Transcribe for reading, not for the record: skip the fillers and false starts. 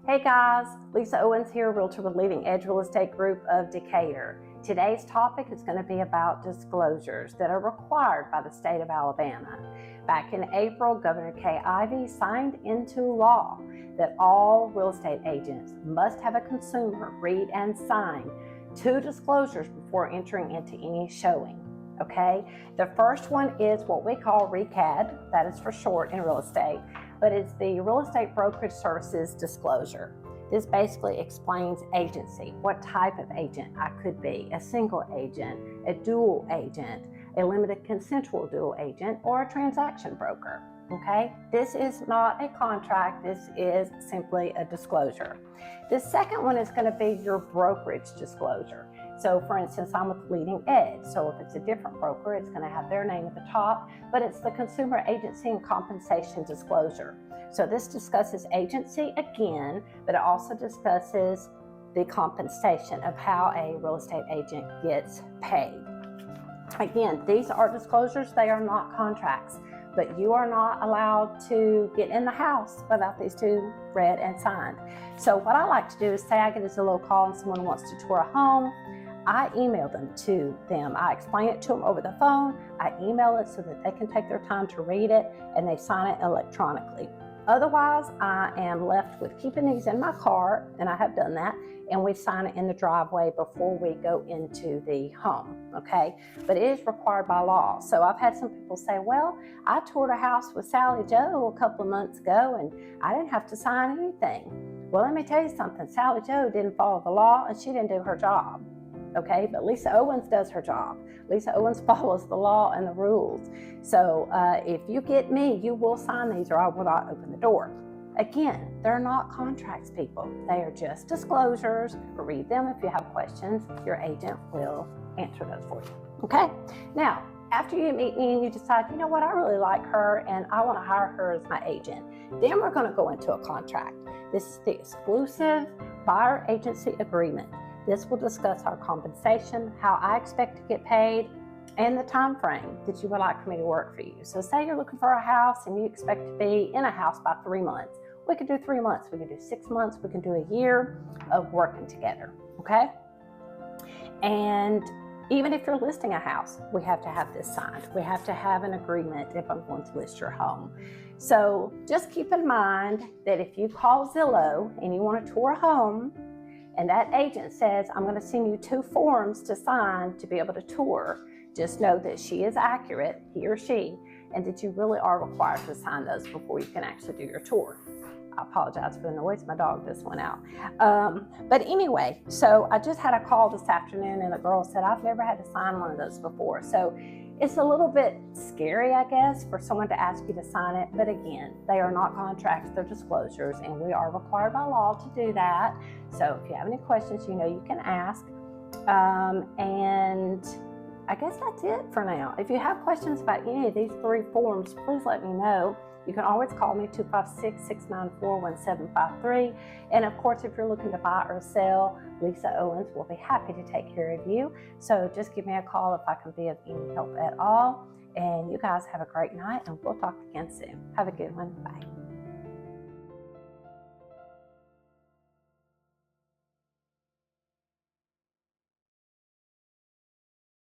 Hey guys, Lisa Owens here, Realtor with Leading Edge Real Estate Group of Decatur. Today's topic is going to be about disclosures that are required by the state of Alabama. Back in April, Governor Kay Ivey signed into law that all real estate agents must have a consumer read and sign 2 disclosures before entering into any showing. Okay, the first one is what we call RECAD, that is for short in real estate, but it's the Real Estate Brokerage Services Disclosure. This basically explains agency, what type of agent I could be, a single agent, a dual agent, a limited consensual dual agent, or a transaction broker. Okay, this is not a contract, this is simply a disclosure. The second one is going to be your brokerage disclosure. So for instance, I'm with Leading Edge. So if it's a different broker, it's going to have their name at the top, but it's the Consumer Agency and Compensation Disclosure. So this discusses agency again, but it also discusses the compensation of how a real estate agent gets paid. Again, these are disclosures, they are not contracts, but you are not allowed to get in the house without these 2 read and signed. So what I like to do is say I get a Zillow call and someone wants to tour a home, I email them to them. I explain it to them over the phone. I email it so that they can take their time to read it and they sign it electronically. Otherwise, I am left with keeping these in my car, and I have done that, and we sign it in the driveway before we go into the home, okay? But it is required by law. So I've had some people say, well, I toured a house with Sally Joe a couple of months ago, and I didn't have to sign anything. Well, let me tell you something. Sally Joe didn't follow the law, and she didn't do her job. Okay, but Lisa Owens does her job. Lisa Owens follows the law and the rules. So if you get me, you will sign these or I will not open the door. Again, they're not contracts, people. They are just disclosures. Read them. If you have questions, your agent will answer those for you. Okay, now, after you meet me and you decide, you know what, I really like her and I want to hire her as my agent, then we're going to go into a contract. This is the exclusive buyer agency agreement. This will discuss our compensation, how I expect to get paid, and the time frame that you would like for me to work for you. So say you're looking for a house and you expect to be in a house by 3 months. We could do 3 months, we could do 6 months, we can do a year of working together, okay? And even if you're listing a house, we have to have this signed. We have to have an agreement if I'm going to list your home. So just keep in mind that if you call Zillow and you want to tour a home, and that agent says, I'm going to send you 2 forms to sign to be able to tour, just know that she is accurate, he or she, and that you really are required to sign those before you can actually do your tour. I apologize for the noise, my dog just went out. But anyway, so I just had a call this afternoon and the girl said, I've never had to sign one of those before. So it's a little bit scary, I guess, for someone to ask you to sign it. But again, they are not contracts, they're disclosures, and we are required by law to do that. So if you have any questions, you know you can ask. And I guess that's it for now. If you have questions about any of these 3 forms, please let me know. You can always call me, 256-694-1753. And of course, if you're looking to buy or sell, Lisa Owens will be happy to take care of you. So just give me a call if I can be of any help at all. And you guys have a great night, and we'll talk again soon. Have a good one. Bye.